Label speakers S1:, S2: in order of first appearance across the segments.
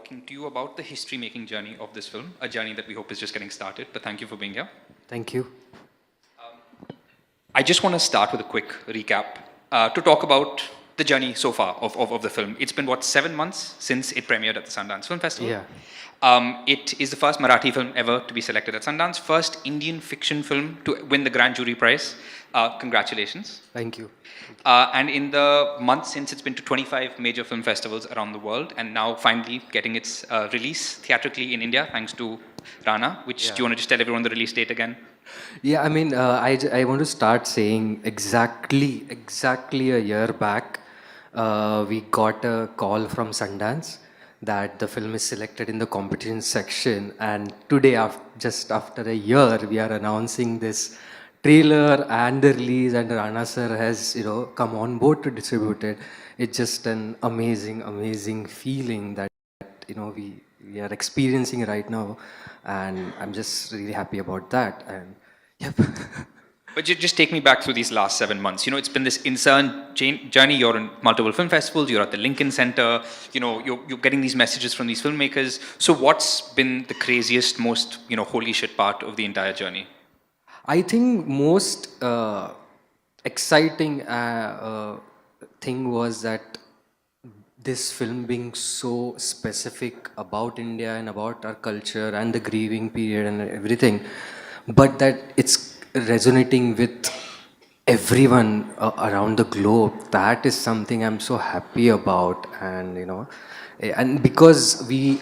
S1: talking to you about the history-making journey of this film, a journey that we hope is just getting started, but thank you for being here.
S2: Thank you.
S1: I just want to start with a quick recap to talk about the journey so far of the film. It's been, what, 7 months since it premiered at the Sundance Film Festival?
S2: Yeah.
S1: It is the first Marathi film ever to be selected at Sundance, first Indian fiction film to win the Grand Jury Prize. Congratulations.
S2: Thank you.
S1: And in the months since, it's been to 25 major film festivals around the world, and now finally getting its release theatrically in India, thanks to Rana, which, do you want to just tell everyone the release date again?
S2: Yeah, I mean, I want to start saying exactly a year back, we got a call from Sundance that the film is selected in the competition section, and today, just after a year, we are announcing this trailer and the release, and Rana sir has come on board to distribute it. It's just an amazing feeling that we are experiencing right now, and I'm just really happy about that. And yep.
S1: But just take me back through these last 7 months. It's been this insane journey. You're in multiple film festivals. You're at the Lincoln Center. You're getting these messages from these filmmakers. So what's been the craziest, most holy shit part of the entire journey?
S2: I think most exciting thing was that this film being so specific about India and about our culture and the grieving period and everything, but that it's resonating with everyone around the globe. That is something I'm so happy about, and because we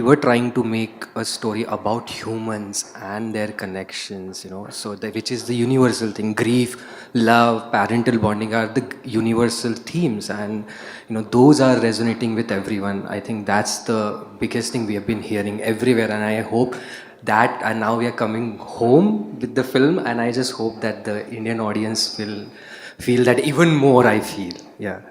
S2: were trying to make a story about humans and their connections, so which is the universal thing. Grief, love, parental bonding are the universal themes, and those are resonating with everyone. I think that's the biggest thing we have been hearing everywhere, and I hope that, and now we are coming home with the film, and I just hope that the Indian audience will feel that even more. I feel, yeah.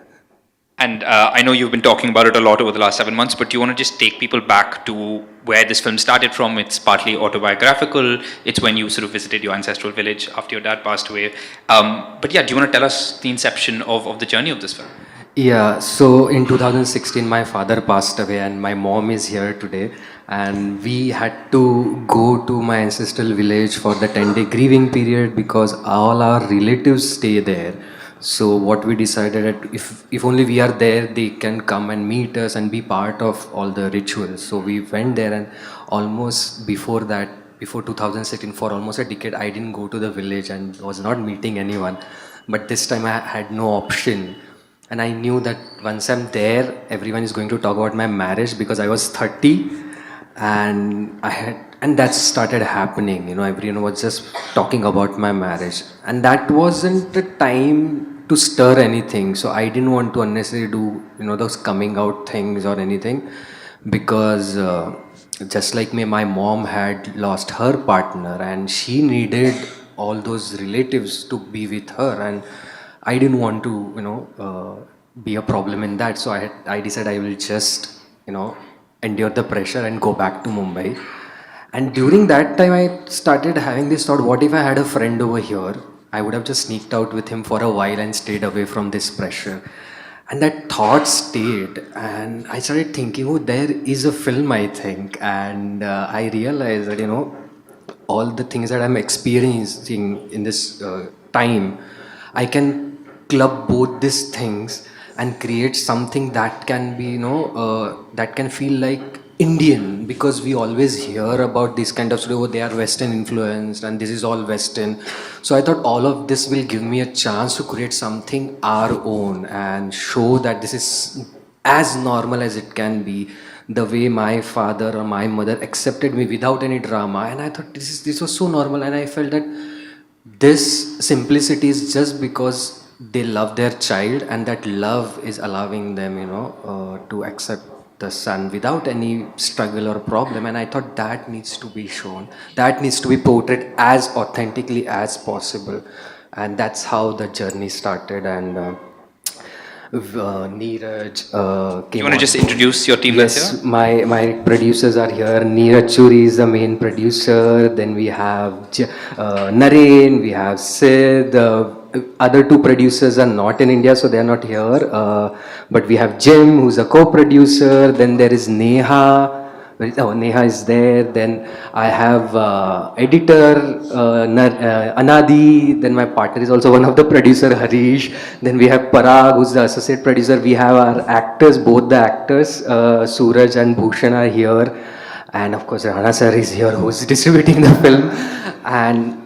S1: And I know you've been talking about it a lot over the last 7 months, but do you want to just take people back to where this film started from? It's partly autobiographical. It's when you sort of visited your ancestral village after your dad passed away. But yeah, do you want to tell us the inception of the journey of this film?
S2: Yeah, so in 2016, my father passed away and my mom is here today. And we had to go to my ancestral village for the 10-day grieving period because all our relatives stay there. So what we decided that if only we are there, they can come and meet us and be part of all the rituals. So we went there, and almost before that, before 2016, for almost a decade, I didn't go to the village and was not meeting anyone. But this time I had no option. And I knew that once I'm there, everyone is going to talk about my marriage because I was 30, and that started happening. Everyone was just talking about my marriage, and that wasn't the time to stir anything. So I didn't want to unnecessarily do those coming out things or anything, because just like me, my mom had lost her partner, and she needed all those relatives to be with her, and I didn't want to be a problem in that. So I decided I will just endure the pressure and go back to Mumbai. And during that time, I started having this thought: what if I had a friend over here? I would have just sneaked out with him for a while and stayed away from this pressure. And that thought stayed, and I started thinking, oh, there is a film, I think. And I realized that all the things that I'm experiencing in this time, I can club both these things and create something that can be that can feel like Indian, because we always hear about this kind of story. Oh, they are Western influenced and this is all Western. So I thought all of this will give me a chance to create something our own and show that this is as normal as it can be, the way my father or my mother accepted me without any drama. And I thought this was so normal, and I felt that this simplicity is just because they love their child, and that love is allowing them to accept the son without any struggle or problem. And I thought that needs to be shown, that needs to be portrayed as authentically as possible. And that's how the journey started. And Neeraj came.
S1: You want to just introduce your team?
S2: Yes, my producers are here. Neeraj Churi is the main producer. Then we have Naren, we have Sid, other two producers are not in India, so they are not here. But we have Jim, who's a co-producer. Then there is Neha. Oh, Neha is there. Then I have editor Anadi. Then my partner is also one of the producer, Harish. Then we have Parag, who's the associate producer. We have our actors, both the actors, Suraj and Bhushan are here. And of course, Rana sir is here, who's distributing the film. And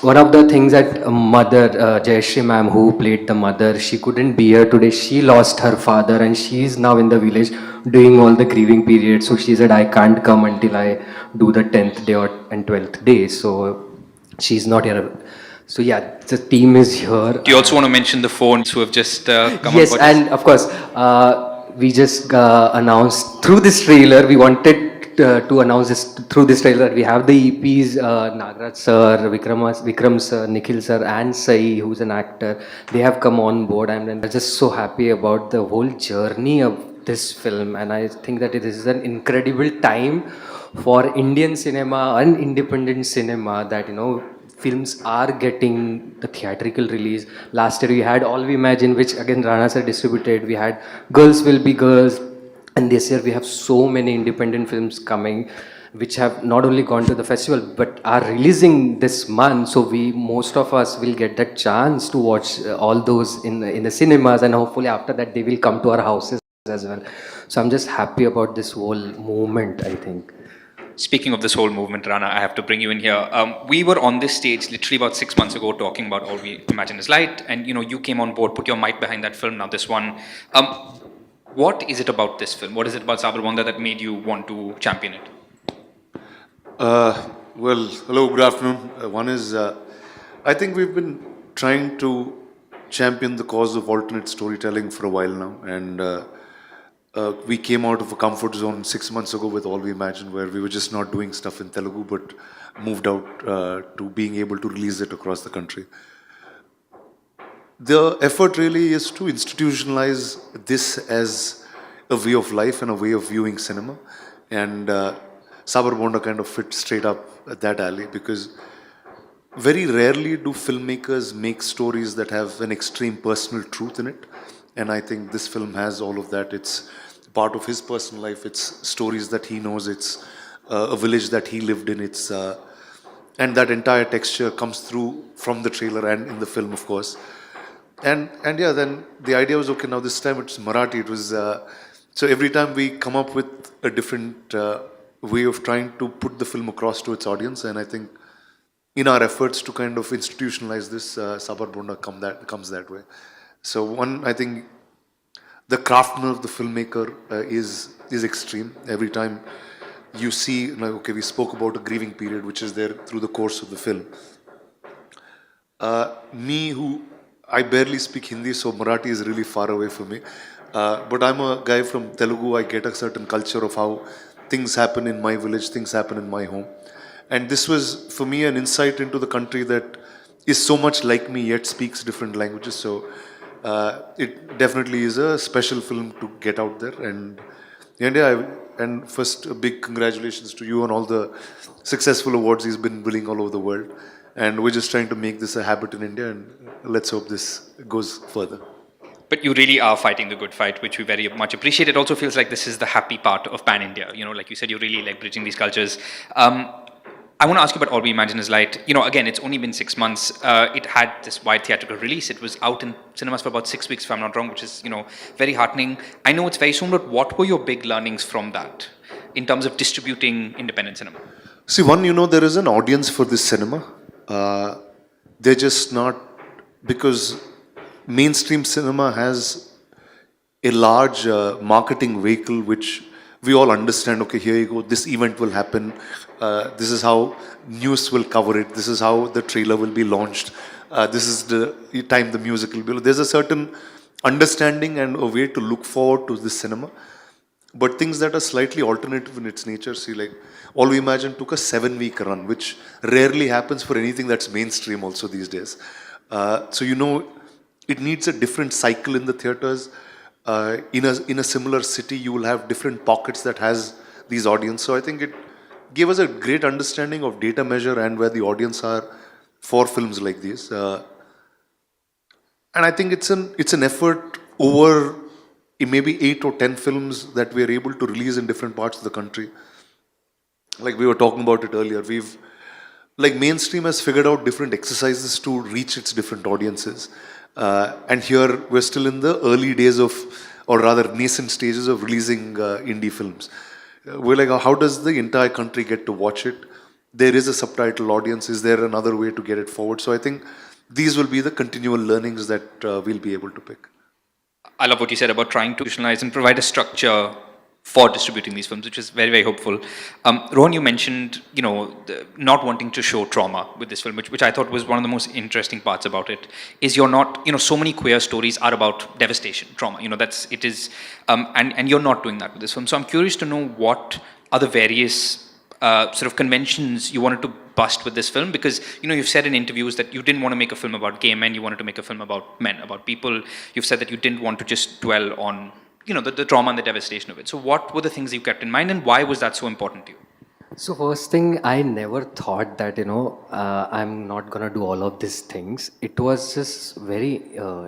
S2: one of the things that mother, Jayashri ma'am, who played the mother, she couldn't be here today. She lost her father and she is now in the village doing all the grieving period. So she said, I can't come until I do the 10th day and 12th day. So she's not here. So yeah, the team is here.
S1: Do you also want to mention the phones who have just come
S2: Yes,
S1: on board?
S2: and of course, we just announced through this trailer, we wanted to announce this through this trailer. We have the EPs, Nagraj sir, Vikram sir, Nikhil sir, and Sai, who's an actor. They have come on board, and I'm just so happy about the whole journey of this film. And I think that it is an incredible time for Indian cinema and independent cinema that, you know, films are getting the theatrical release. Last year we had All We Imagine, which again Rana sir distributed. We had Girls Will Be Girls. And this year we have so many independent films coming, which have not only gone to the festival, but are releasing this month. So most of us will get that chance to watch all those in the cinemas. And hopefully after that, they will come to our houses as well. So I'm just happy about this whole movement, I think.
S1: Speaking of this whole movement, Rana, I have to bring you in here. We were on this stage literally about 6 months ago talking about All We Imagine Is Light, and you came on board, put your might behind that film. Now this one, what is it about this film? What is it about Sabar Bonda that made you want to champion it?
S3: Well, hello, good afternoon. One is, I think we've been trying to champion the cause of alternate storytelling for a while now, and we came out of a comfort zone 6 months ago with All We Imagine, where we were just not doing stuff in Telugu, but moved out to being able to release it across the country. The effort really is to institutionalize this as a way of life and a way of viewing cinema. And Sabar Bonda kind of fit straight up at that alley, because very rarely do filmmakers make stories that have an extreme personal truth in it. And I think this film has all of that. It's part of his personal life. It's stories that he knows. It's a village that he lived in. It's and that entire texture comes through from the trailer and in the film, of course. And yeah, then the idea was, okay, now this time it's Marathi. It was so every time we come up with a different way of trying to put the film across to its audience, and I think in our efforts to kind of institutionalize this, Sabar Bonda comes that way. So one, I think the craftsman of the filmmaker is extreme. Every time you see, like, okay, we spoke about a grieving period, which is there through the course of the film. I barely speak Hindi, so Marathi is really far away from me. But I'm a guy from Telugu. I get a certain culture of how things happen in my village, things happen in my home. And this was, for me, an insight into the country that is so much like me, yet speaks different languages. So it definitely is a special film to get out there. And first, a big congratulations to you on all the successful awards he's been winning all over the world. And we're just trying to make this a habit in India, and let's hope this goes further.
S1: But you really are fighting the good fight, which we very much appreciate. It also feels like this is the happy part of Pan India. Like you said, you're really like bridging these cultures. I want to ask you about All We Imagine Is Light. Again, it's only been 6 months. It had this wide theatrical release. It was out in cinemas for about 6 weeks, if I'm not wrong, which is, very heartening. I know it's very soon, but what were your big learnings from that in terms of distributing independent cinema?
S3: See, one, there is an audience for this cinema. They're just not, because mainstream cinema has a large marketing vehicle which we all understand, okay, here you go, this event will happen, this is how news will cover it, this is how the trailer will be launched, this is the time the music will be. There's a certain understanding and a way to look forward to this cinema. But things that are slightly alternative in its nature, see, like All We Imagine took a 7-week run, which rarely happens for anything that's mainstream also these days. So it needs a different cycle in the theaters. In a similar city, you will have different pockets that has these audience. So I think it gave us a great understanding of data measure and where the audience are for films like these. And I think it's an effort over maybe 8 or 10 films that we are able to release in different parts of the country. Like we were talking about it earlier, like mainstream has figured out different exercises to reach its different audiences, and here we're still in the early days of, or rather nascent stages of releasing indie films. We're like, how does the entire country get to watch it? There is a subtitle audience. Is there another way to get it forward? So I think these will be the continual learnings that we'll be able to pick.
S1: I love what you said about trying to visualize and provide a structure for distributing these films, which is very, very hopeful. Rohan, you mentioned, not wanting to show trauma with this film, which I thought was one of the most interesting parts about it. Is you're not, so many queer stories are about devastation, trauma. It is, and you're not doing that with this film. So I'm curious to know what are the various sort of conventions you wanted to bust with this film, because you've said in interviews that you didn't want to make a film about gay men, you wanted to make a film about men, about people. You've said that you didn't want to just dwell on the trauma and the devastation of it. So what were the things you kept in mind, and why was that so important to you?
S2: So first thing, I never thought that I'm not gonna do all of these things. It was just very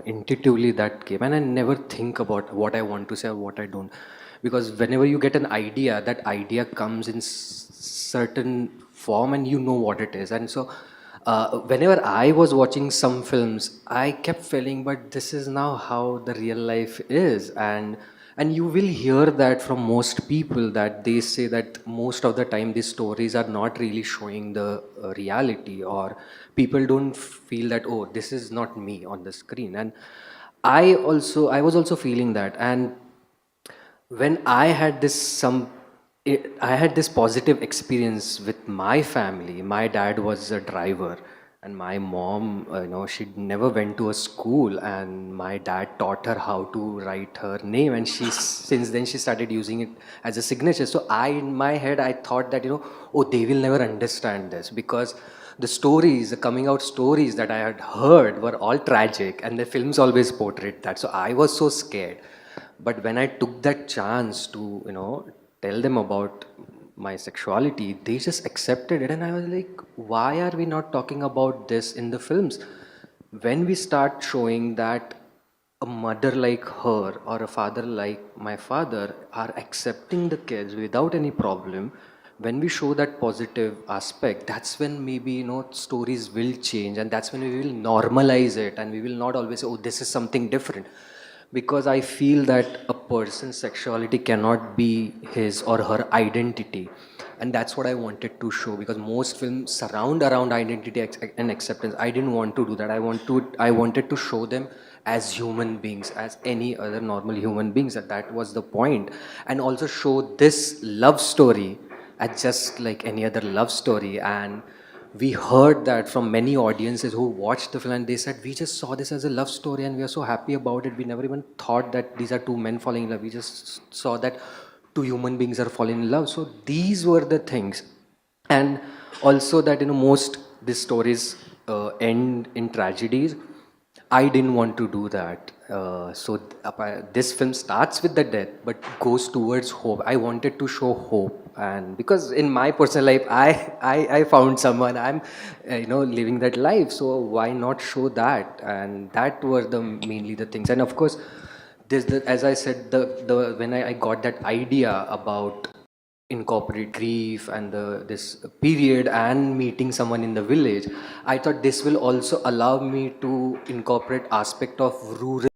S2: intuitively that came, and I never think about what I want to say or what I don't, because whenever you get an idea, that idea comes in certain form, and you know what it is. And so whenever I was watching some films, I kept feeling, but this is now how the real life is. And you will hear that from most people, that they say that most of the time these stories are not really showing the reality, or people don't feel that, oh, this is not me on the screen. And I was also feeling that. And when I had this positive experience with my family. My dad was a driver, and my mom, she never went to a school, and my dad taught her how to write her name, and since then she started using it as a signature. So in my head, I thought that, oh, they will never understand this, because the coming out stories that I had heard were all tragic, and the films always portrayed that. So I was so scared. But when I took that chance to, tell them about my sexuality, they just accepted it. And I was like, why are we not talking about this in the films? When we start showing that a mother like her or a father like my father are accepting the kids without any problem, when we show that positive aspect, that's when maybe, stories will change, and that's when we will normalize it, and we will not always say, oh, this is something different. Because I feel that a person's sexuality cannot be his or her identity, and that's what I wanted to show. Because most films surround around identity and acceptance. I didn't want to do that. I wanted to show them as human beings, as any other normal human beings. That was the point. And also show this love story as just like any other love story. And we heard that from many audiences who watched the film, and they said, we just saw this as a love story and we are so happy about it. We never even thought that these are two men falling in love. We just saw that two human beings are falling in love. So these were the things. And also that, most these stories end in tragedies. I didn't want to do that. This film starts with the death, but goes towards hope. I wanted to show hope, and because in my personal life, I found someone. I'm, living that life. So why not show that? And that were mainly the things. And of course, as I said, when I got that idea about incorporate grief and this period and meeting someone in the village, I thought this will also allow me to incorporate aspect of rural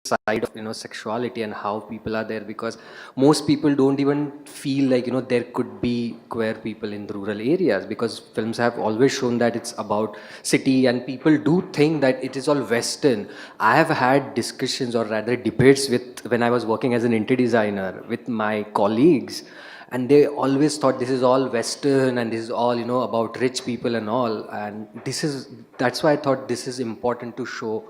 S2: side of sexuality and how people are there, because most people don't even feel like there could be queer people in rural areas, because films have always shown that it's about city, and people do think that it is all western. I have had discussions, or rather debates, with when I was working as an interior designer with my colleagues, and they always thought this is all western and this is all about rich people and all. And that's why I thought this is important to show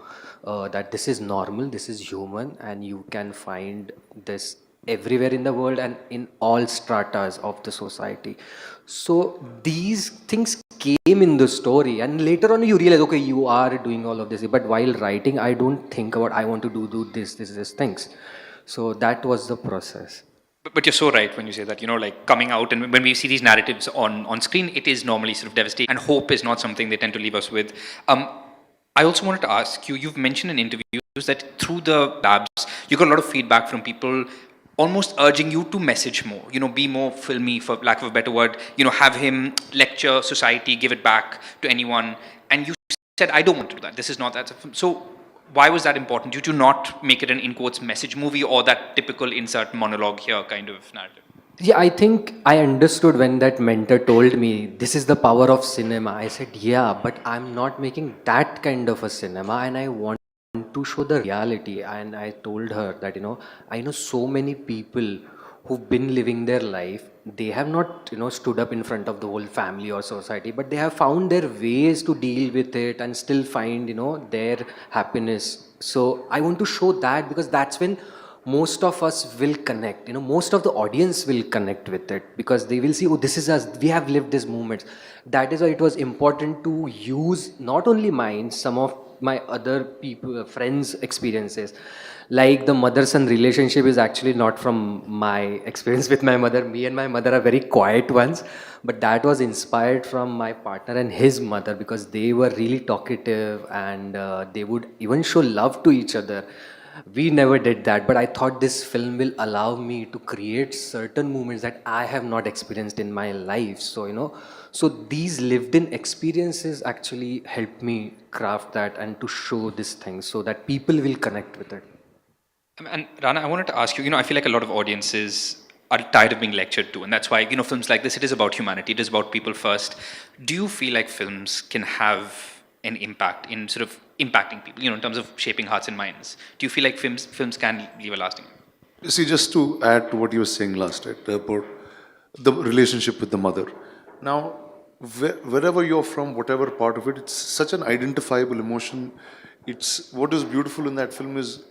S2: that this is normal, this is human, and you can find this everywhere in the world and in all stratas of the society. So these things came in the story, and later on you realize, okay, you are doing all of this, but while writing, I don't think about I want to do this things. So that was the process.
S1: But you're so right when you say that, like coming out, and when we see these narratives on screen, it is normally sort of devastating, and hope is not something they tend to leave us with. I also wanted to ask you, you've mentioned in interviews that through the labs, you got a lot of feedback from people almost urging you to message more, be more filmy, for lack of a better word, have him lecture society, give it back to anyone. And you said, I don't want to do that. This is not that. So why was that important? Did you not make it an in quotes message movie or that typical insert monologue here kind of narrative?
S2: Yeah, I think I understood when that mentor told me this is the power of cinema. I said, yeah, but I'm not making that kind of a cinema, and I want to show the reality. And I told her that, I know so many people who've been living their life. They have not, stood up in front of the whole family or society, but they have found their ways to deal with it and still find, their happiness. So I want to show that because that's when most of us will connect, most of the audience will connect with it because they will see, oh, this is us, we have lived these moments. That is why it was important to use not only mine, some of my other people, friends experiences. Like the mother son relationship is actually not from my experience with my mother. Me and my mother are very quiet ones, but that was inspired from my partner and his mother because they were really talkative, and they would even show love to each other. We never did that, but I thought this film will allow me to create certain moments that I have not experienced in my life. So, so these lived in experiences actually helped me craft that and to show this thing so that people will connect with it.
S1: And Rana, I wanted to ask you, I feel like a lot of audiences are tired of being lectured to, and that's why, films like this, it is about humanity, it is about people first. Do you feel like films can have an impact in sort of impacting people, in terms of shaping hearts and minds? Do you feel like films can leave a lasting impact?
S3: You see, just to add to what you were saying last, right, about the relationship with the mother. Now, wherever you're from, whatever part of it, it's such an identifiable emotion. It's what is beautiful in that film is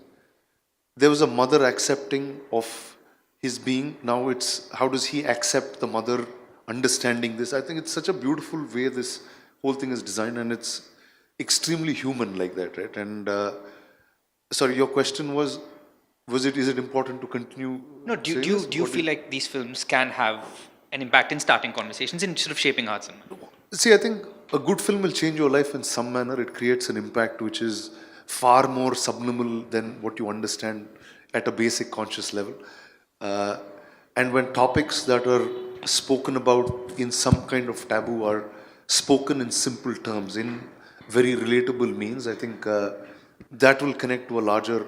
S3: there was a mother accepting of his being. Now it's how does he accept the mother understanding this? I think it's such a beautiful way this whole thing is designed, and it's extremely human like that, right? And sorry, your question was it is it important to continue?
S1: No, do
S3: saying
S1: you,
S3: this?
S1: do you
S3: What
S1: feel like these films can have an impact in starting conversations, in sort of shaping hearts and minds?
S3: See, I think a good film will change your life in some manner. It creates an impact which is far more subliminal than what you understand at a basic conscious level. Uh, and when topics that are spoken about in some kind of taboo are spoken in simple terms, in very relatable means, I think that will connect to a larger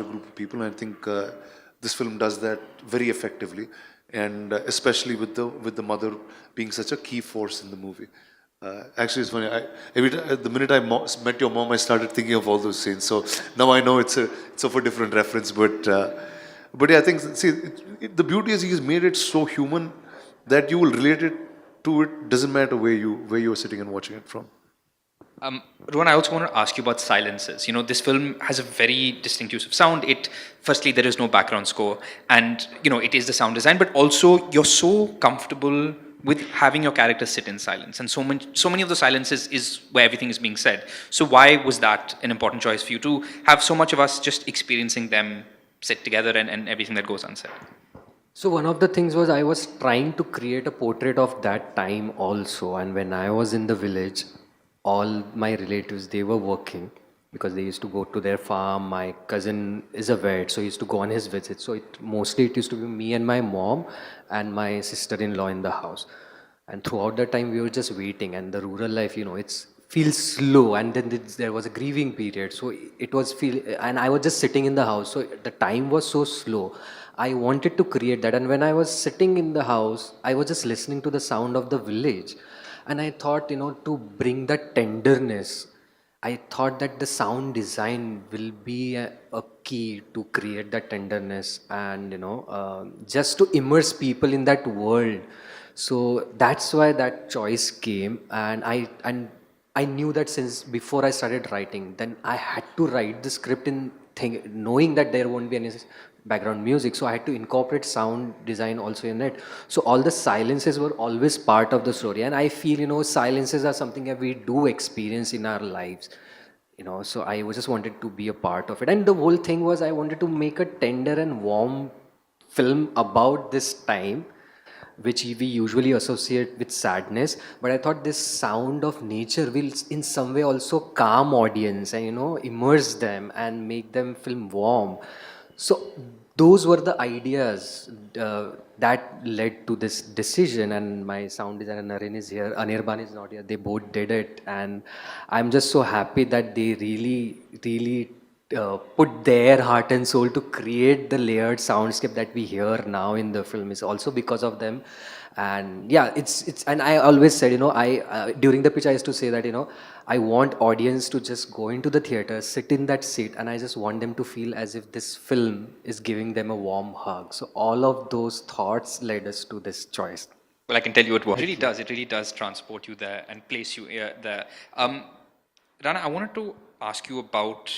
S3: group of people. And I think this film does that very effectively, and especially with the mother being such a key force in the movie. Actually, it's funny. The minute I met your mom, I started thinking of all those scenes. So now I know it's of a different reference, but yeah, I think see the beauty is he's made it so human that you will relate it to it. Doesn't matter where you are sitting and watching it from.
S1: Rohan, I also want to ask you about silences. This film has a very distinct use of sound. Firstly, there is no background score, and it is the sound design. But also, you're so comfortable with having your characters sit in silence, and so many of the silences is where everything is being said. So why was that an important choice for you to have so much of us just experiencing them sit together and everything that goes unsaid?
S2: So one of the things was I was trying to create a portrait of that time also, and when I was in the village, all my relatives, they were working because they used to go to their farm. My cousin is a vet, so he used to go on his visits. So it used to be me and my mom and my sister-in-law in the house. And throughout the time we were just waiting, and the rural life, it's feels slow, and then there was a grieving period, so it was feel, and I was just sitting in the house, so the time was so slow. I wanted to create that, and when I was sitting in the house, I was just listening to the sound of the village, and I thought, to bring that tenderness, I thought that the sound design will be a key to create that tenderness, and just to immerse people in that world. So that's why that choice came, and I knew that since before I started writing, then I had to write the script knowing that there won't be any background music, so I had to incorporate sound design also in it. So all the silences were always part of the story, and I feel silences are something that we do experience in our lives. So I just wanted to be a part of it, and the whole thing was I wanted to make a tender and warm film about this time, which we usually associate with sadness. But I thought this sound of nature will in some way also calm audience and immerse them and make them feel warm. So those were the ideas that led to this decision. And my sound designer Naren is here, Anirban is not here. They both did it, and I'm just so happy that they really put their heart and soul to create the layered soundscape that we hear now in the film. Is also because of them. And yeah, it's and I always said, I during the pitch I used to say that, I want audience to just go into the theater, sit in that seat, and I just want them to feel as if this film is giving them a warm hug. So all of those thoughts led us to this choice.
S1: Well, I can tell you it really does. It really does transport you there and place you there. Rana, I wanted to ask you about,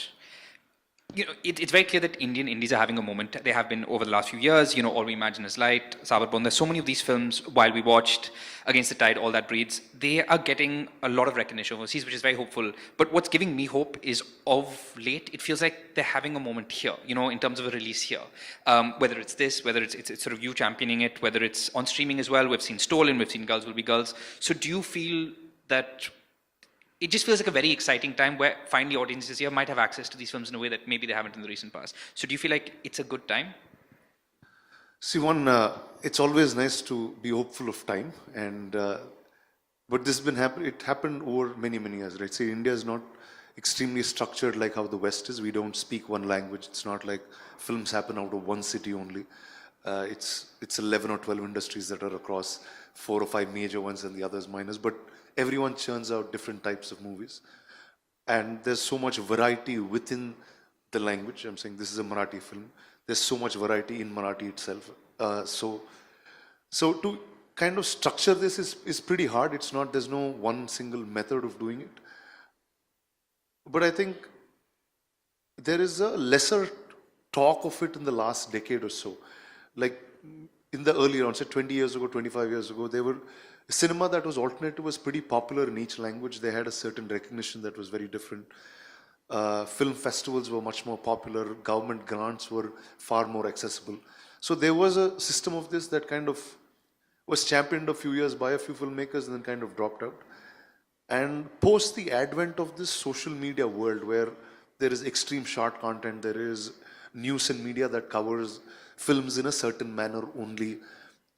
S1: it's very clear that Indian indies are having a moment. They have been over the last few years. All We Imagine Is Light, Sabar Bonda. So many of these films, while we watched Against the Tide, All That Breathes, they are getting a lot of recognition overseas, which is very hopeful. But what's giving me hope is, of late, it feels like they're having a moment here, in terms of a release here. Whether it's this, whether it's sort of you championing it, whether it's on streaming as well. We've seen Stolen, we've seen Girls Will Be Girls. So do you feel that it just feels like a very exciting time where finally audiences here might have access to these films in a way that maybe they haven't in the recent past? So do you feel like it's a good time?
S3: See, it's always nice to be hopeful of time, and but this has been it happened over many years, right? See, India is not extremely structured like how the West is. We don't speak one language. It's not like films happen out of one city only. It's 11 or 12 industries that are across 4 or 5 major ones and the others minors, but everyone churns out different types of movies, and there's so much variety within the language. I'm saying this is a Marathi film. There's so much variety in Marathi itself. So to kind of structure this is pretty hard. There's no one single method of doing it. But I think there is a lesser talk of it in the last decade or so. Like in the early rounds, say 20 years ago, 25 years ago, there were cinema that was alternative was pretty popular in each language. They had a certain recognition that was very different. Film festivals were much more popular. Government grants were far more accessible. So there was a system of this that kind of was championed a few years by a few filmmakers and then kind of dropped out. And post the advent of this social media world where there is extreme short content, there is news and media that covers films in a certain manner only.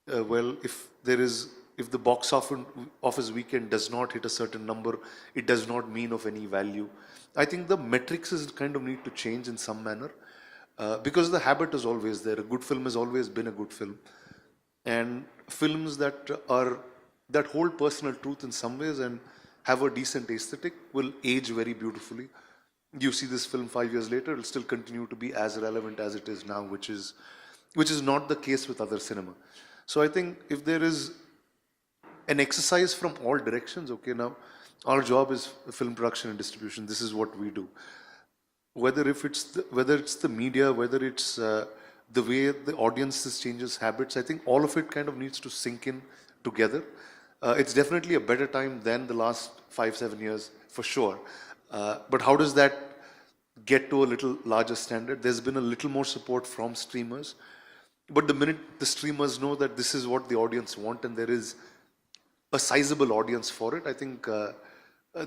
S3: If the box office weekend does not hit a certain number, it does not mean of any value. I think the metrics kind of need to change in some manner, because the habit is always there. A good film has always been a good film, and films that hold personal truth in some ways and have a decent aesthetic will age very beautifully. You see this film 5 years later, it'll still continue to be as relevant as it is now, which is not the case with other cinema. So I think if there is an exercise from all directions, okay, now our job is film production and distribution. This is what we do. Whether it's the media, whether it's the way the audiences changes habits, I think all of it kind of needs to sink in together. It's definitely a better time than the last 5-7 years for sure. But how does that get to a little larger standard? There's been a little more support from streamers, but the minute the streamers know that this is what the audience want and there is a sizable audience for it, I think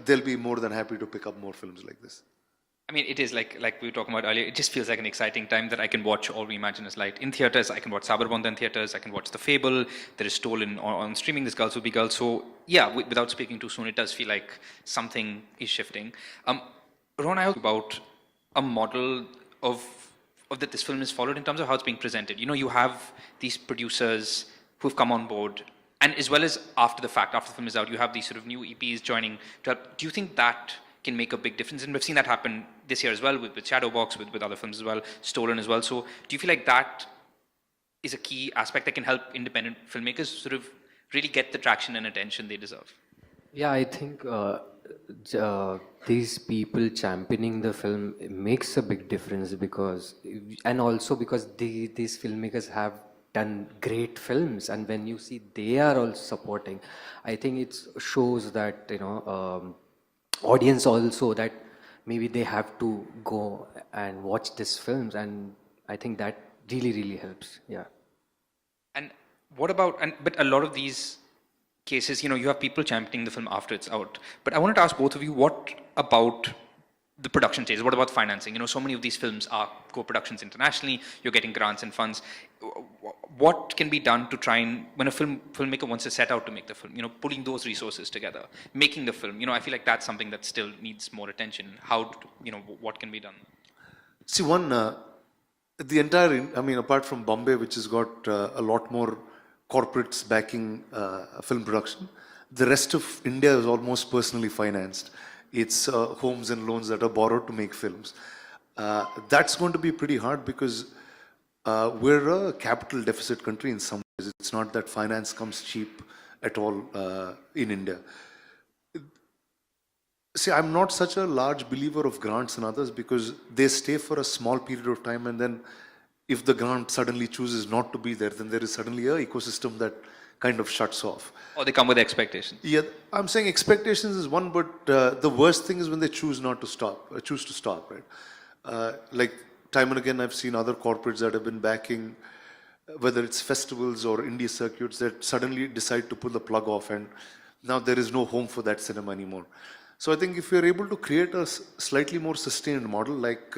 S3: they'll be more than happy to pick up more films like this.
S1: I mean, it is like we were talking about earlier. It just feels like an exciting time that I can watch All We Imagine Is Light in theaters. I can watch Sabar Bonda in theaters. I can watch The Fable. There is Stolen on streaming. This Girls Will Be Girls. So yeah, without speaking too soon, it does feel like something is shifting. Ron, I about a model of that this film is followed in terms of how it's being presented. You have these producers who've come on board, and as well as after the fact, after the film is out, you have these sort of new EPs joining to help. Do you think that can make a big difference? And we've seen that happen this year as well with Shadowbox, with other films as well, Stolen as well. So do you feel like that is a key aspect that can help independent filmmakers sort of really get the traction and attention they deserve?
S2: Yeah, I think these people championing the film makes a big difference and also because these filmmakers have done great films, and when you see they are also supporting, I think it shows that audience also that maybe they have to go and watch these films, and I think that really helps. Yeah.
S1: And What about, and but a lot of these cases, you have people championing the film after it's out. But I wanted to ask both of you, what about the production stage? What about financing? So many of these films are co-productions internationally. You're getting grants and funds. What can be done to try and, when a filmmaker wants to set out to make the film, putting those resources together, making the film, I feel like that's something that still needs more attention. What can be done?
S3: See, the entire, I mean, apart from Bombay, which has got a lot more corporates backing film production, the rest of India is almost personally financed. It's homes and loans that are borrowed to make films. That's going to be pretty hard because we're a capital deficit country in some ways. It's not that finance comes cheap at all in India. See, I'm not such a large believer of grants and others because they stay for a small period of time, and then if the grant suddenly chooses not to be there, then there is suddenly a ecosystem that kind of shuts off.
S1: Or they come with expectations.
S3: Yeah, I'm saying expectations is one, but the worst thing is when they choose not to stop, choose to stop, right? Like time and again, I've seen other corporates that have been backing, whether it's festivals or indie circuits, that suddenly decide to pull the plug off, and now there is no home for that cinema anymore. So I think if you're able to create a slightly more sustained model, like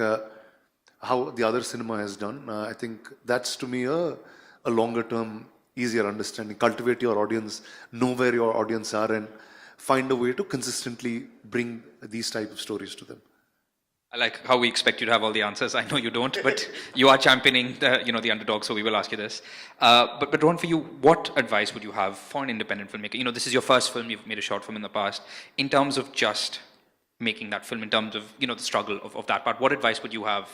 S3: how the other cinema has done, I think that's to me a longer term, easier understanding. Cultivate your audience, know where your audience are, and find a way to consistently bring these type of stories to them.
S1: I like how we expect you to have all the answers. I know you don't, but you are championing the underdog, so we will ask you this. But Rohan, for you, what advice would you have for an independent filmmaker? This is your first film. You've made a short film in the past. In terms of just making that film, in terms of the struggle of that part, what advice would you have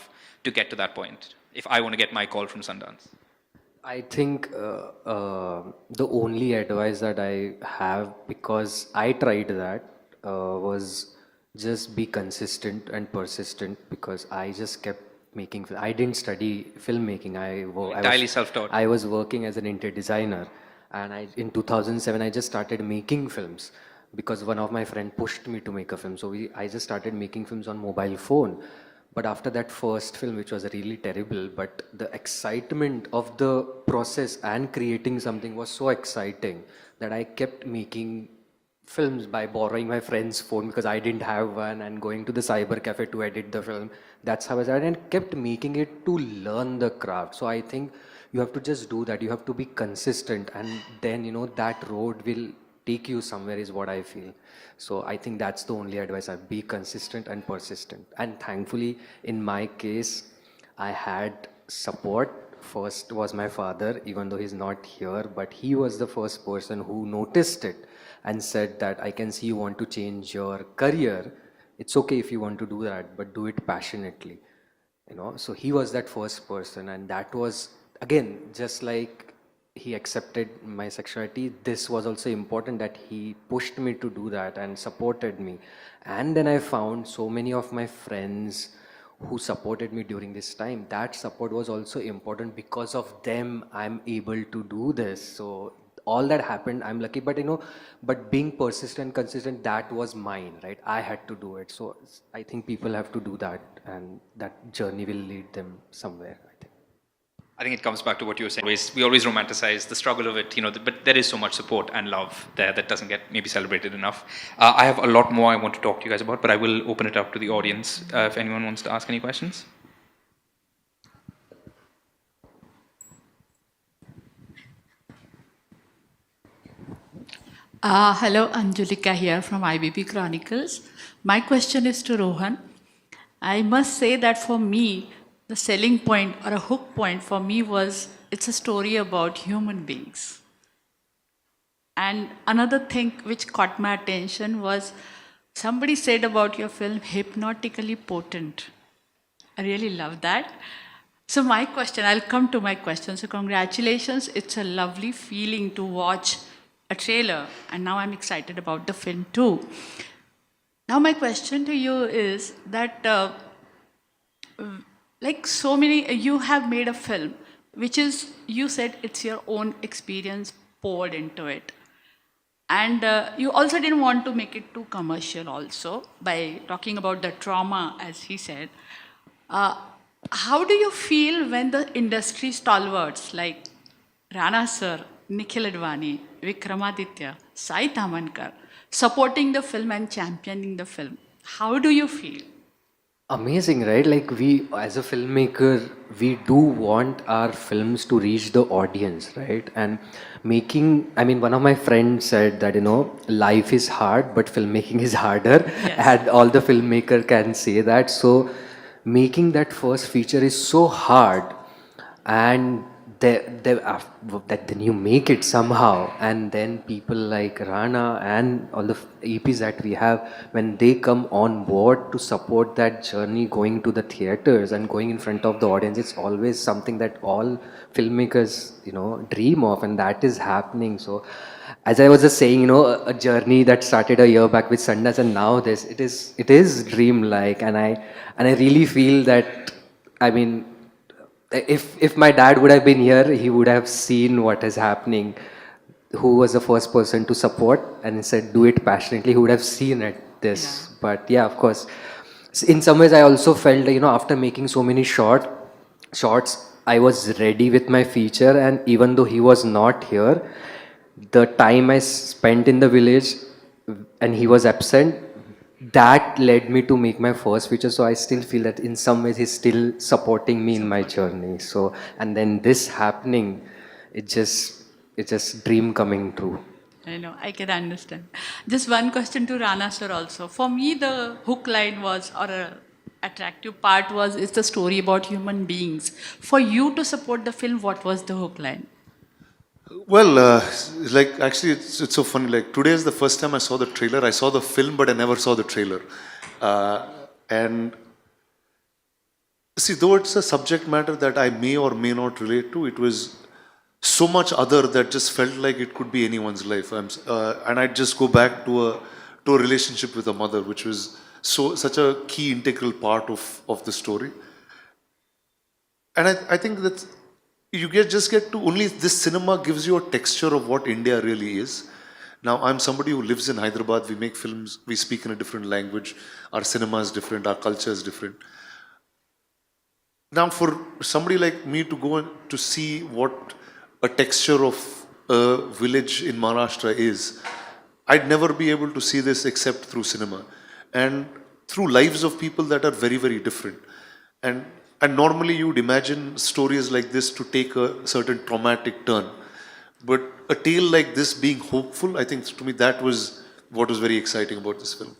S1: to get to that point? If I want to get my call from Sundance.
S2: I think the only advice that I have, because I tried that, was just be consistent and persistent, because I just kept making. I didn't study filmmaking.
S1: Entirely self-taught.
S2: I was working as an interior designer, and in 2007 I just started making films because one of my friend pushed me to make a film. So I just started making films on mobile phone. But after that first film, which was really terrible, but the excitement of the process and creating something was so exciting that I kept making films by borrowing my friend's phone because I didn't have one, and going to the cyber cafe to edit the film. That's how I started, and kept making it to learn the craft. So I think you have to just do that. You have to be consistent, and then that road will take you somewhere, is what I feel. So I think that's the only advice. I be consistent and persistent. And thankfully, in my case, I had support. First was my father, even though he's not here, but he was the first person who noticed it and said that, I can see you want to change your career. It's okay if you want to do that, but do it passionately. So he was that first person, and that was, again, just like he accepted my sexuality, this was also important that he pushed me to do that and supported me. And then I found so many of my friends who supported me during this time. That support was also important. Because of them, I'm able to do this. So all that happened, I'm lucky. But but being persistent, consistent, that was mine, right? I had to do it. So I think people have to do that, and that journey will lead them somewhere, I think.
S1: I think it comes back to what you were saying. We always romanticize the struggle of it, but there is so much support and love there that doesn't get maybe celebrated enough. I have a lot more I want to talk to you guys about, but I will open it up to the audience if anyone wants to ask any questions.
S4: Hello, Anjulika here from IBP Chronicles. My question is to Rohan. I must say that for me, the selling point or a hook point for me was it's a story about human beings. And another thing which caught my attention was somebody said about your film, hypnotically potent. I really love that. So my question, I'll come to my question. So congratulations, it's a lovely feeling to watch a trailer, and now I'm excited about the film too. Now my question to you is that like so many, you have made a film, which is, you said it's your own experience poured into it. And you also didn't want to make it too commercial also by talking about the trauma, as he said. How do you feel when the industry stalwarts like Rana sir, Nikhil Advani, Vikramaditya, Sai Tamankar, supporting the film and championing the film. How do you feel?
S2: Amazing, right? Like we, as a filmmaker, we do want our films to reach the audience, right? And making, I mean, one of my friends said that, life is hard, but filmmaking is harder.
S4: Yes.
S2: And all the filmmaker can say that. So making that first feature is so hard. And that then you make it somehow, and then people like Rana and all the EPs that we have, when they come on board to support that journey, going to the theaters and going in front of the audience, it's always something that all filmmakers dream of, and that is happening. So as I was just saying, a journey that started a year back with Sundance, and now this, it is dream like, and I really feel that, I mean, if my dad would have been here, he would have seen what is happening. Who was the first person to support and said, "Do it passionately." Who would have seen it this?
S4: Yeah.
S2: But yeah, of course. In some ways, I also felt that, after making so many shots, I was ready with my feature, and even though he was not here, the time I spent in the village and he was absent, that led me to make my first feature. So I still feel that in some ways he's still supporting me in my journey. So, and then this happening, it's just dream coming true.
S4: I know, I can understand. Just one question to Rana sir also. For me, the hook line was, or a attractive part was, it's the story about human beings. For you to support the film, what was the hook line?
S3: Well, like actually, it's so funny. Like today is the first time I saw the trailer. I saw the film, but I never saw the trailer. And see, though it's a subject matter that I may or may not relate to, it was so much other that just felt like it could be anyone's life. And I'd just go back to a relationship with a mother, which was such a key integral part of the story. And I think that you just get to only this cinema gives you a texture of what India really is. Now, I'm somebody who lives in Hyderabad. We make films. We speak in a different language. Our cinema is different. Our culture is different. Now, for somebody like me to go and to see what a texture of a village in Maharashtra is, I'd never be able to see this except through cinema and through lives of people that are very, very different. And normally you would imagine stories like this to take a certain traumatic turn. But a tale like this being hopeful, I think to me that was what was very exciting about this film.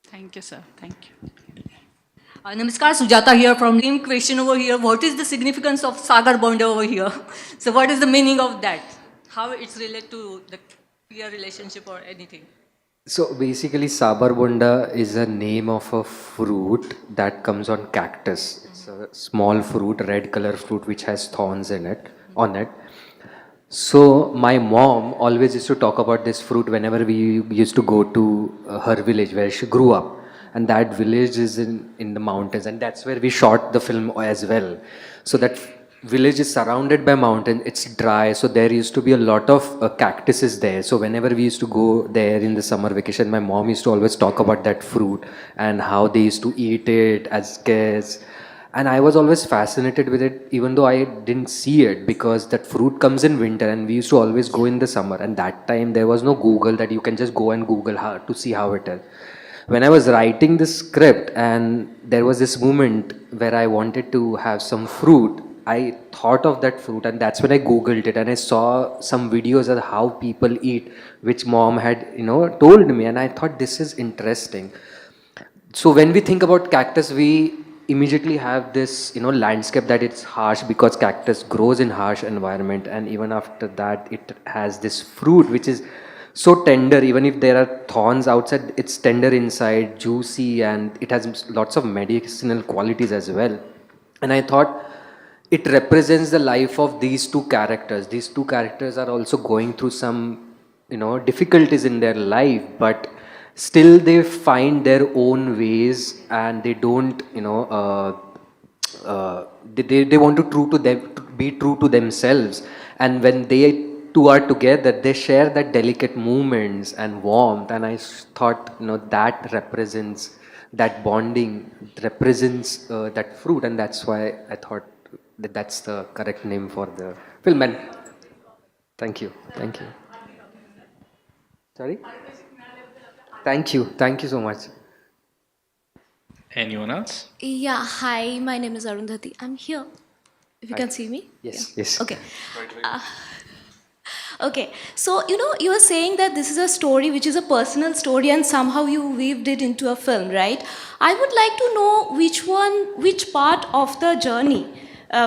S4: Thank you, sir. Thank you.
S5: Namaskar, Sujata here from same question over here. What is the significance of Sagar Bonda over here? So what is the meaning of that? How it's related to the peer relationship or anything?
S2: So basically, Sabar Bonda is a name of a fruit that comes on cactus. It's a small fruit, red color fruit, which has thorns on it. So my mom always used to talk about this fruit whenever we used to go to her village where she grew up. And that village is in the mountains, and that's where we shot the film as well. So that village is surrounded by mountains, it's dry, so there used to be a lot of cactuses there. So whenever we used to go there in the summer vacation, my mom used to always talk about that fruit and how they used to eat it as kids. And I was always fascinated with it, even though I didn't see it, because that fruit comes in winter and we used to always go in the summer. And that time there was no Google that you can just go and Google how to see how it is. When I was writing the script and there was this moment where I wanted to have some fruit, I thought of that fruit, and that's when I Googled it and I saw some videos of how people eat, which mom had, told me, and I thought this is interesting. So when we think about cactus, we immediately have this, landscape that it's harsh because cactus grows in harsh environment, and even after that, it has this fruit which is so tender. Even if there are thorns outside, it's tender inside, juicy, and it has lots of medicinal qualities as well. And I thought it represents the life of these two characters. These two characters are also going through some, difficulties in their life, but still they find their own ways, and they don't, they want to be true to themselves. And when they two are together, they share that delicate movements and warmth. And I thought, that represents that bonding, represents that fruit, and that's why I thought that's the correct name for the film. And Thank you. Thank you. Sorry? Thank you. Thank you so much.
S1: Anyone else?
S6: Yeah, hi, my name is Arundhati. I'm here. If you
S2: Hi.
S6: can see me?
S2: Yes.
S6: Yeah.
S2: Yes.
S6: Okay. Okay. So, you were saying that this is a story which is a personal story and somehow you weaved it into a film, right? I would like to know which part of the journey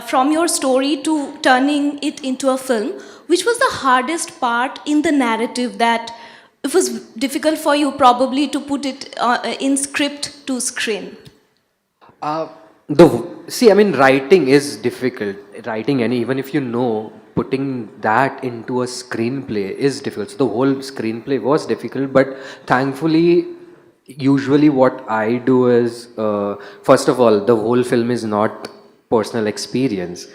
S6: from your story to turning it into a film, which was the hardest part in the narrative that it was difficult for you probably to put it in script to screen?
S2: See, I mean, writing is difficult. Writing, and even if you know, putting that into a screenplay is difficult. So the whole screenplay was difficult, but thankfully, usually what I do is, first of all, the whole film is not personal experience.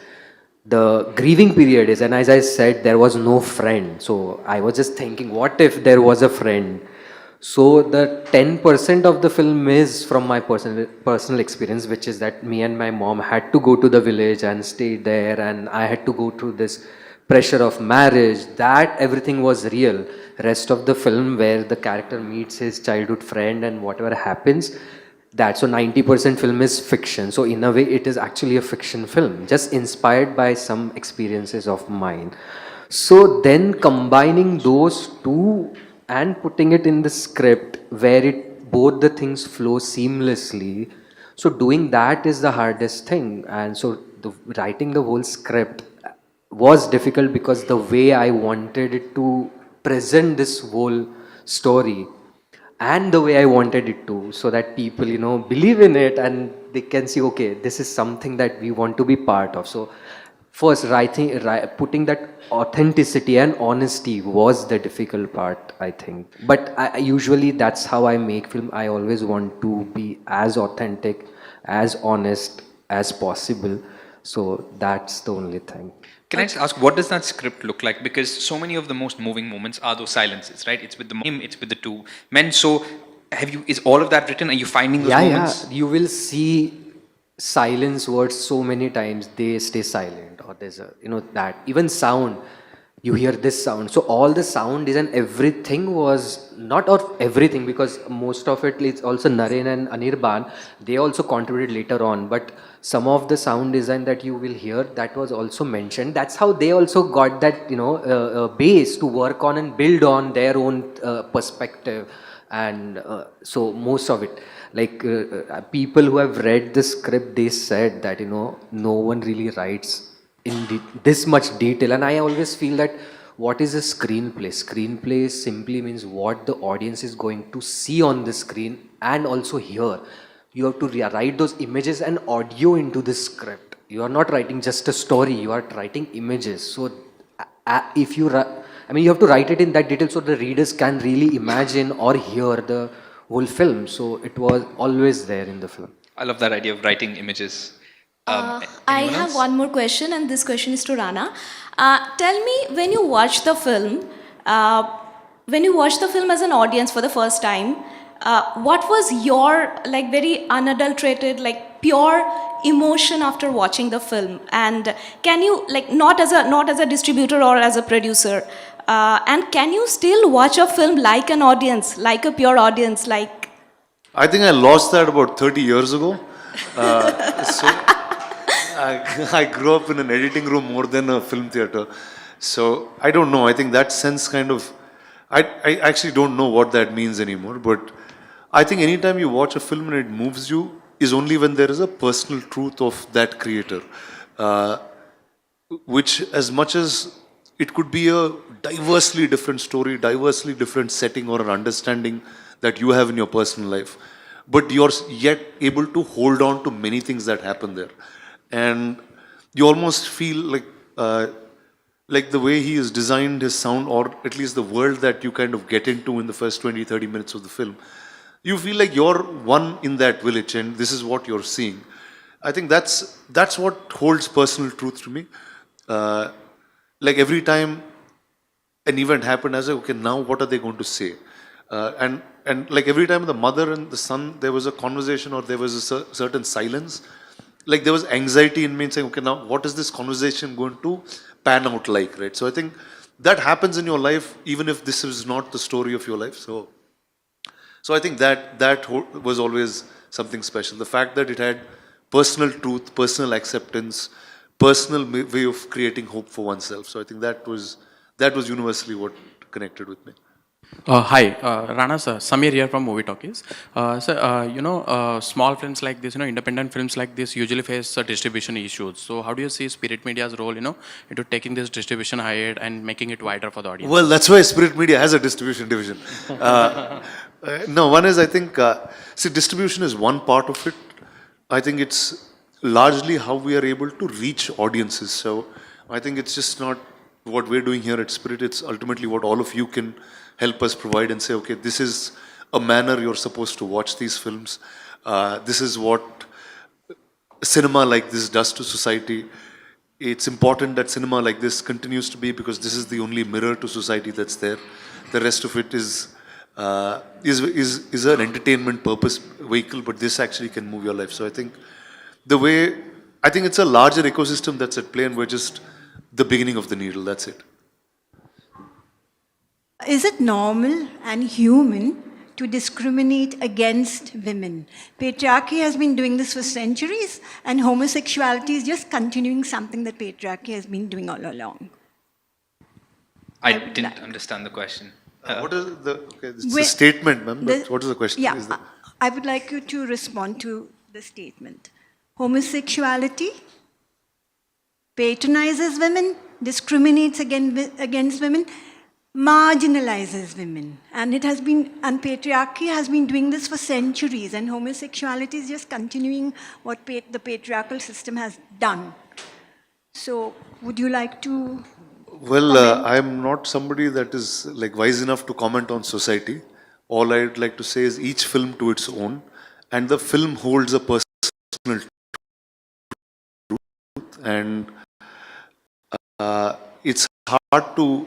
S2: The grieving period is, and as I said, there was no friend. So I was just thinking, what if there was a friend? So the 10% of the film is from my personal experience, which is that me and my mom had to go to the village and stay there, and I had to go through this pressure of marriage. That everything was real. Rest of the film, where the character meets his childhood friend and whatever happens, that so 90% film is fiction. So in a way, it is actually a fiction film, just inspired by some experiences of mine. So then combining those two and putting it in the script where it both the things flow seamlessly, so doing that is the hardest thing. And so writing the whole script was difficult because the way I wanted it to present this whole story and the way I wanted it to, so that people, believe in it and they can see, okay, this is something that we want to be part of. So first, putting that authenticity and honesty was the difficult part, I think. But usually that's how I make film. I always want to be as authentic, as honest as possible. So that's the only thing.
S1: Can I just ask, what does that script look like? Because so many of the most moving moments are those silences, right? It's with the mom, it's with the two men. So, is all of that written? Are you finding those moments?
S2: You will see silence words so many times, they stay silent, or there's a, that. Even sound, you hear this sound. So all the sound is, and everything was not of everything, because most of it is also Naren and Anirban. They also contributed later on, but some of the sound design that you will hear, that was also mentioned. That's how they also got that base to work on and build on their own perspective. And so most of it, like people who have read the script, they said that no one really writes in this much detail. And I always feel that, what is a screenplay simply means what the audience is going to see on the screen and also hear. You have to write those images and audio into the script. You are not writing just a story, you are writing images. So if you you have to write it in that detail so the readers can really imagine or hear the whole film. So it was always there in the film.
S1: I love that idea of writing images.
S6: I
S1: Anyone
S6: have
S1: else?
S6: one more question, and this question is to Rana. Tell me, when you watch the film as an audience for the first time, what was your very unadulterated, pure emotion after watching the film? And can you not as a distributor or as a producer, and can you still watch a film like an audience, like a pure audience, like?
S3: I think I lost that about 30 years ago. So I grew up in an editing room more than a film theater. So I don't know. I think that sense kind of, I actually don't know what that means anymore. But I think anytime you watch a film and it moves you is only when there is a personal truth of that creator. Which, as much as it could be a diversely different story, diversely different setting or an understanding that you have in your personal life, but you're yet able to hold on to many things that happen there. And you almost feel like the way he has designed his sound, or at least the world that you kind of get into in the first 20-30 minutes of the film, you feel like you're one in that village and this is what you're seeing. I think that's what holds personal truth to me. Like every time an event happened, I was like, okay, now what are they going to say? And like every time the mother and the son, there was a conversation or there was a certain silence. Like there was anxiety in me saying, okay, now what is this conversation going to pan out like, right? So I think that happens in your life, even if this is not the story of your life. So I think that was always something special. The fact that it had personal truth, personal acceptance, personal way of creating hope for oneself. So I think that was universally what connected with me.
S7: Hi, Rana sir, Samir here from Movie Talkies. Sir, small films like this, independent films like this usually face distribution issues. So how do you see Spirit Media's role, into taking this distribution ahead and making it wider for the audience?
S3: Well, that's why Spirit Media has a distribution division. No, one is, I think, see, distribution is one part of it. I think it's largely how we are able to reach audiences. So I think it's just not what we're doing here at Spirit, it's ultimately what all of you can help us provide and say, okay, this is a manner you're supposed to watch these films. This is what cinema like this does to society. It's important that cinema like this continues to be, because this is the only mirror to society that's there. The rest of it is an entertainment purpose vehicle, but this actually can move your life. So I think it's a larger ecosystem that's at play, and we're just the beginning of the needle. That's it.
S8: Is it normal and human to discriminate against women? Patriarchy has been doing this for centuries, and homosexuality is just continuing something that patriarchy has been doing all along.
S1: I didn't understand the question.
S3: What is it's a statement, ma'am, but what is the question?
S8: Yeah, I would like you to respond to the statement. Homosexuality patronizes women, discriminates against women, marginalizes women, and patriarchy has been doing this for centuries, and homosexuality is just continuing what the patriarchal system has done. So, would you like to?
S3: Well, I'm not somebody that is like wise enough to comment on society. All I'd like to say is each film to its own, and the film holds a personal truth, and it's hard to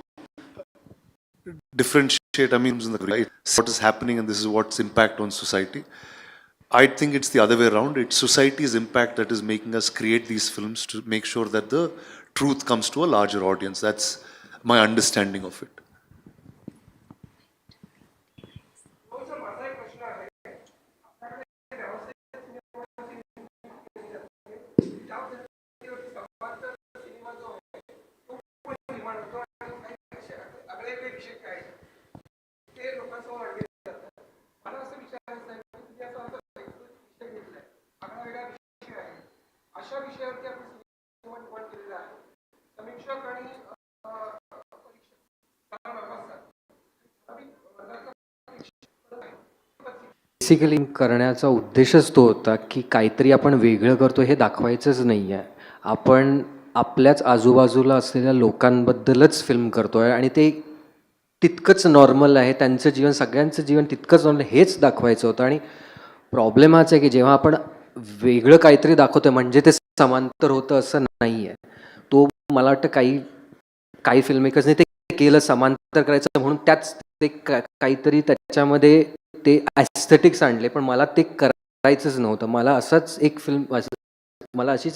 S3: differentiate. I mean, what is happening, and this is what's impact on society. I think it's the other way around. It's society's impact that is making us create these films to make sure that the truth comes to a larger audience. That's my understanding of it.
S2: Basically करण्याचा उद्देशच तो होता की काहीतरी आपण वेगळं करतो हे दाखवायचंच नाही आहे. आपण आपल्याच आजूबाजूला असलेल्या लोकांबद्दलच फिल्म करतो आहे, आणि ते तितकंच नॉर्मल आहे, त्यांचं जीवन, सगळ्यांचं जीवन तितकंच नॉर्मल, हेच दाखवायचं होतं. आणि प्रॉब्लेम हाच आहे की जेव्हा आपण वेगळं काहीतरी दाखवतो म्हणजे ते समांतर होतं असं नाही आहे. तो मला वाटतं काही फिल्ममेकर्सने ते केलं, समांतर करायचं म्हणून त्याच ते काहीतरी त्याच्यामध्ये ते ॲस्थेटिक्स आणले, पण मला ते करायचंच नव्हतं. मला अशीच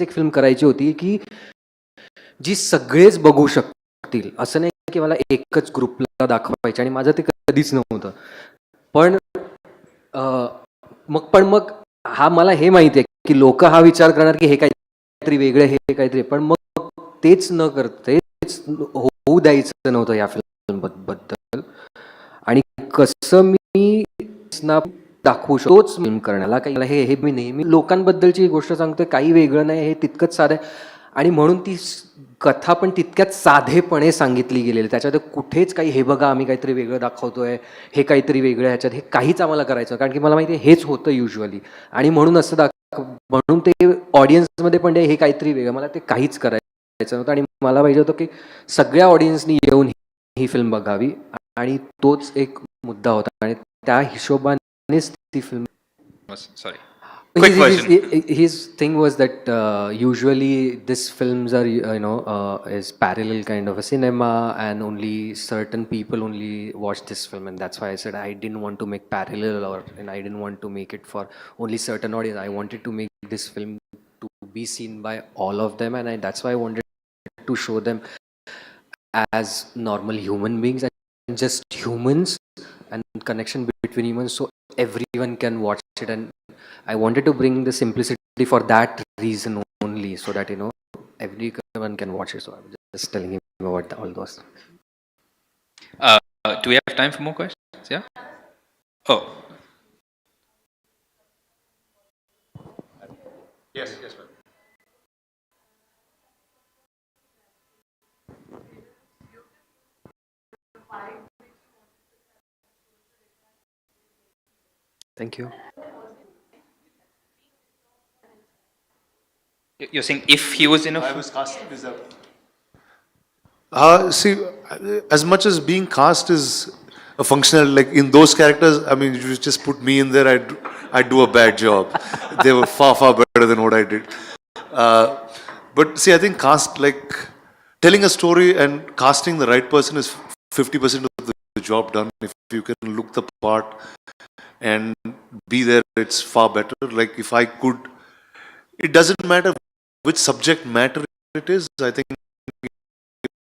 S2: एक फिल्म करायची होती की जी सगळेच बघू शकतील. असं नाही की मला एकच ग्रुपला दाखवायची, आणि माझं ते कधीच नव्हतं. पण मग हा मला हे माहिती आहे की लोक हा विचार करणार की हे काहीतरी वेगळं, हे काहीतरी, पण मग तेच न करता तेच होऊ द्यायचं नव्हतं या फिल्मबद्दल. आणि कसं मी दाखवू शकतो तोच फिल्म करण्याला, काही हे मी नेहमी लोकांबद्दलची गोष्ट सांगतोय, काही वेगळं नाही, हे तितकंच साधं आहे. आणि म्हणून ती कथा पण तितक्याच साधेपणे सांगितली गेलेली. त्याच्यात कुठेच काही हे बघा आम्ही काहीतरी वेगळं दाखवतोय, हे काहीतरी वेगळं, ह्याच्यात हे काहीच आम्हाला करायचं, कारण की मला माहिती आहे हेच होतं युजली. आणि म्हणून असं म्हणून ते ऑडियन्समध्ये पण हे काहीतरी वेगळं, मला ते काहीच करायचं नव्हतं. आणि मला पाहिजे होतं की सगळ्या ऑडियन्सनी येऊन ही फिल्म बघावी, आणि तोच एक मुद्दा होता. आणि त्या हिशोबानेच ती film.
S1: Sorry. Quick question.
S2: His thing was that usually these films are is parallel kind of a cinema, and only certain people only watch this film, and that's why I said I didn't want to make parallel, and I didn't want to make it for only certain audience. I wanted to make this film to be seen by all of them, and that's why I wanted to show them as normal human beings and just humans and connection between humans, so everyone can watch it. And I wanted to bring the simplicity for that reason only, so that everyone can watch it. So I'm just telling him about all those.
S1: Do we have time for more questions? Yeah. Oh.
S2: Thank you.
S1: You're saying if he was in a.
S3: I was casted as a. See, as much as being cast is a functional, like in those characters, I mean, you just put me in there, I'd do a bad job. They were far, far better than what I did. Uh, but see, I think like, telling a story and casting the right person is 50% of the job done. If you can look the part and be there, it's far better. Like, if I could, it doesn't matter which subject matter it is. I think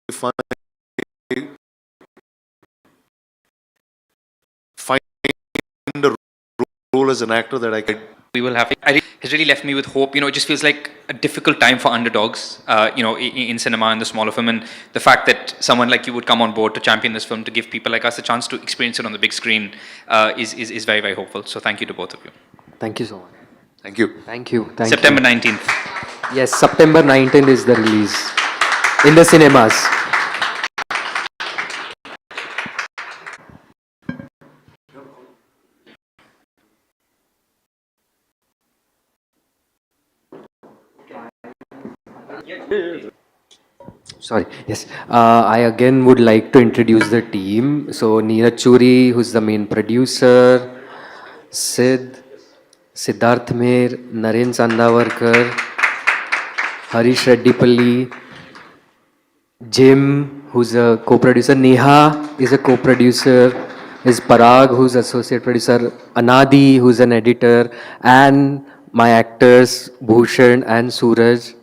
S3: if I find a role as an actor that I can.
S1: We will have. Has really left me with hope. It just feels like a difficult time for underdogs. In cinema and the smaller film, and the fact that someone like you would come on board to champion this film, to give people like us a chance to experience it on the big screen, is very, very hopeful. So thank you to both of you.
S2: Thank you so much.
S3: Thank you.
S2: Thank you. Thank
S1: September
S2: you.
S1: 19th.
S2: Yes, September 19th is the release in the cinemas. Sorry. Yes. I again would like to introduce the team. So Neeraj Churi, who's the main producer, Sid, Siddharth Mehr, Naren Chandavarkar, Harish Reddipalli, Jim, who's a co-producer, Neha is a co-producer, is Parag, who's associate producer, Anadi, who's an editor, and my actors, Bhushan and Suraj.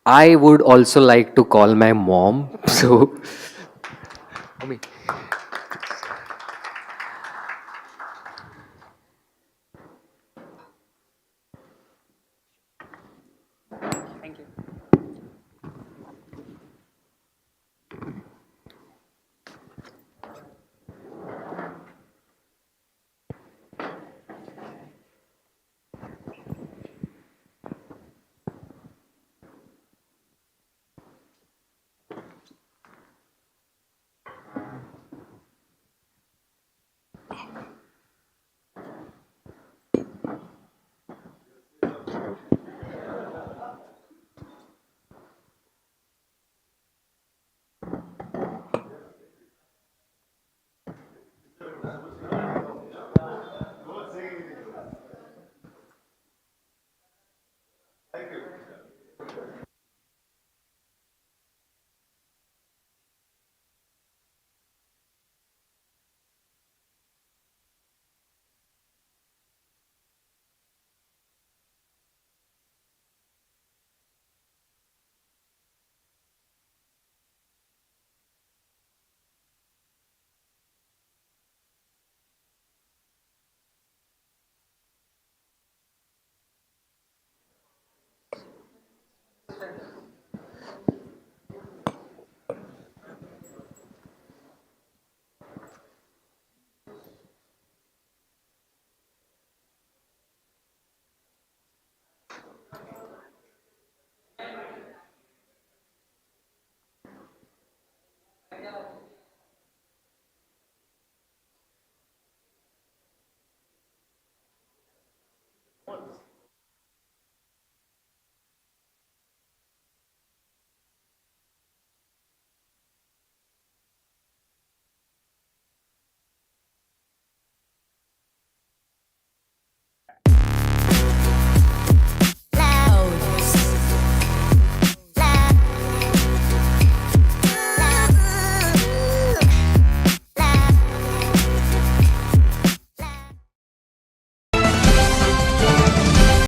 S2: I would also like to call my mom. So, Mommy.
S9: Thank you.